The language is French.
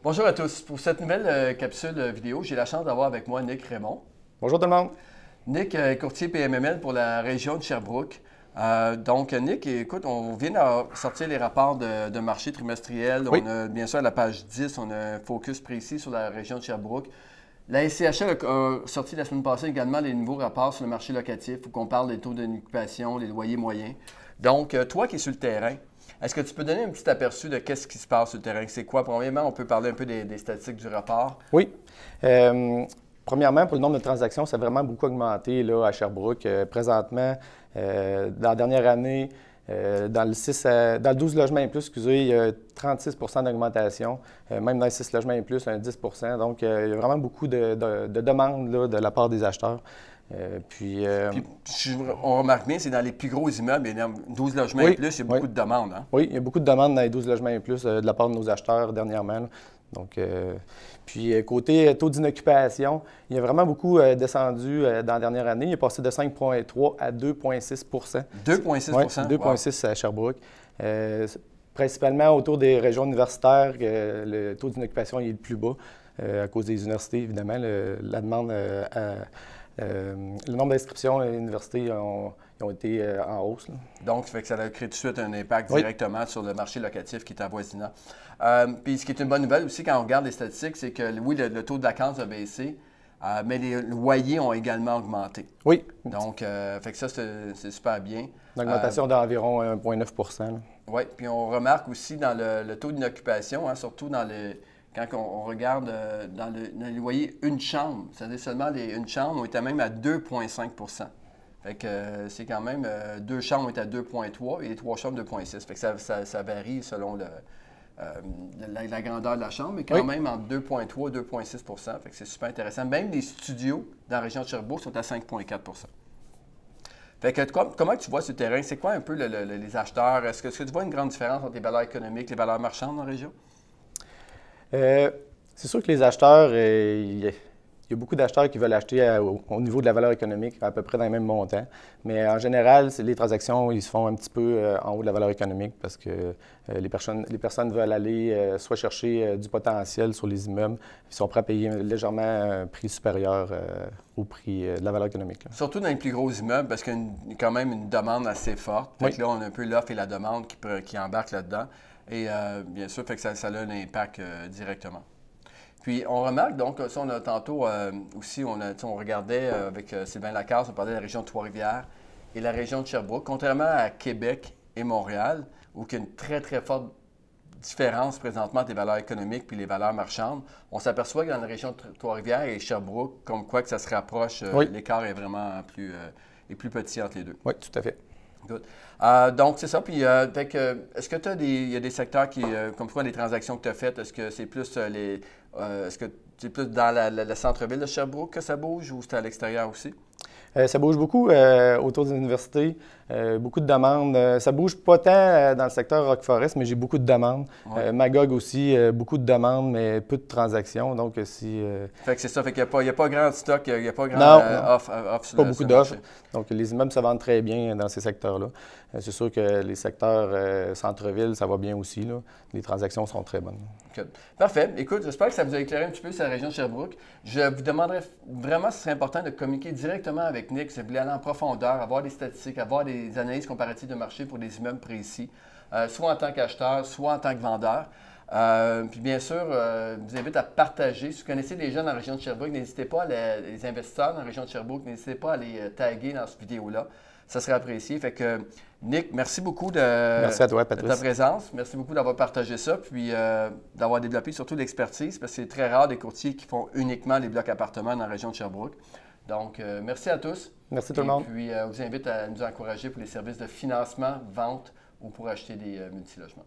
Bonjour à tous. Pour cette nouvelle capsule vidéo, j'ai la chance d'avoir avec moi Nick Raymond. Bonjour tout le monde. Nick est courtier PMML pour la région de Sherbrooke. Donc, Nick, écoute, on vient de sortir les rapports de marché trimestriel. Oui. On a bien sûr à la page 10, on a un focus précis sur la région de Sherbrooke. La SCHL a sorti la semaine passée également les nouveaux rapports sur le marché locatif où on parle des taux d'occupation, les loyers moyens. Donc, toi qui es sur le terrain, est-ce que tu peux donner un petit aperçu de qu'est-ce qui se passe sur le terrain? C'est quoi? Premièrement, on peut parler un peu des statistiques du rapport. Oui. Premièrement, pour le nombre de transactions, ça a vraiment beaucoup augmenté là, à Sherbrooke. Présentement, dans la dernière année, dans le 12 logements et plus, excusez, il y a 36 d'augmentation. Même dans les 6 logements et plus, un 10 Donc, il y a vraiment beaucoup de demandes là, de la part des acheteurs. On remarque bien, c'est dans les plus gros immeubles, il y a 12 logements et plus, il y a beaucoup de demandes. Hein? Oui, il y a beaucoup de demandes dans les 12 logements et plus de la part de nos acheteurs dernièrement. Là. Donc, côté taux d'inoccupation, il a vraiment beaucoup descendu dans la dernière année. Il est passé de 5,3 à 2,6 2,6 Oui, 2,6 à Sherbrooke. Principalement autour des régions universitaires, le taux d'inoccupation est le plus bas à cause des universités, évidemment. La demande le nombre d'inscriptions à l'université ont été en hausse. Là. Donc, ça fait que ça a créé tout de suite un impact directement sur le marché locatif qui est avoisinant. Puis, ce qui est une bonne nouvelle aussi quand on regarde les statistiques, c'est que oui, le taux de vacance a baissé, mais les loyers ont également augmenté. Oui. Donc, fait que ça, c'est super bien. Une augmentation d'environ 1,9 Oui, puis on remarque aussi dans le taux d'inoccupation, hein, surtout quand on regarde dans les loyers une chambre, c'est-à-dire seulement une chambre, on était même à 2,5 Fait que c'est quand même, deux chambres on est à 2,3 et les trois chambres 2,6. Fait que ça varie selon la grandeur de la chambre, mais quand même entre 2,3 et 2,6 Fait que c'est super intéressant. Même les studios dans la région de Sherbrooke sont à 5,4 Fait que comment tu vois ce terrain? C'est quoi un peu les acheteurs? Est-ce que tu vois une grande différence entre les valeurs économiques et les valeurs marchandes dans la région? C'est sûr que les acheteurs, il y a beaucoup d'acheteurs qui veulent acheter au niveau de la valeur économique, à peu près dans les mêmes montants. Mais en général, les transactions, ils se font un petit peu en haut de la valeur économique parce que les personnes veulent aller soit chercher du potentiel sur les immeubles, ils sont prêts à payer légèrement un prix supérieur au prix de la valeur économique. Là. Surtout dans les plus gros immeubles parce qu'il y a quand même une demande assez forte. Fait que là, on a un peu l'offre et la demande qui embarquent là-dedans. Et bien sûr, fait que ça a un impact directement. Puis, on remarque, donc, ça, on a tantôt aussi, on regardait avec Sylvain Lacasse, on parlait de la région de Trois-Rivières et la région de Sherbrooke. Contrairement à Québec et Montréal, où il y a une très, très forte différence présentement entre les valeurs économiques puis les valeurs marchandes, on s'aperçoit que dans la région de Trois-Rivières et Sherbrooke, comme quoi que ça se rapproche, l'écart est vraiment est plus petit entre les deux. Oui, tout à fait. Good. Donc, c'est ça. Puis, est-ce que il y a des secteurs qui, comme quoi, les transactions que tu as faites, est-ce que c'est plus est-ce que c'est plus dans le centre-ville de Sherbrooke que ça bouge ou c'est à l'extérieur aussi? Ça bouge beaucoup autour des universités, beaucoup de demandes. Ça bouge pas tant dans le secteur Rock Forest, mais j'ai beaucoup de demandes. Ouais. Magog aussi, beaucoup de demandes, mais peu de transactions. Donc, Fait que c'est ça, fait qu'il n'y a pas grand stock, il n'y a pas grand offre sur pas beaucoup d'offres. Donc, les immeubles se vendent très bien dans ces secteurs-là. C'est sûr que les secteurs centre-ville, ça va bien aussi. Là. Les transactions sont très bonnes. Okay. Parfait. Écoute, j'espère que ça vous a éclairé un petit peu sur la région de Sherbrooke. Je vous demanderais vraiment si ce serait important de communiquer directement avec Nick, si vous voulez aller en profondeur, avoir des statistiques, avoir des analyses comparatives de marché pour des immeubles précis, soit en tant qu'acheteur, soit en tant que vendeur. Puis bien sûr, je vous invite à partager. Si vous connaissez des gens dans la région de Sherbrooke, n'hésitez pas, les investisseurs dans la région de Sherbrooke, n'hésitez pas à les taguer dans cette vidéo-là. Ça serait apprécié. Fait que, Nick, merci beaucoup merci à toi, de ta présence. Merci beaucoup d'avoir partagé ça, puis d'avoir développé surtout l'expertise, parce que c'est très rare des courtiers qui font uniquement les blocs appartements dans la région de Sherbrooke. Donc, merci à tous. Merci tout le monde. Et puis, je vous invite à nous encourager pour les services de financement, vente ou pour acheter des multilogements.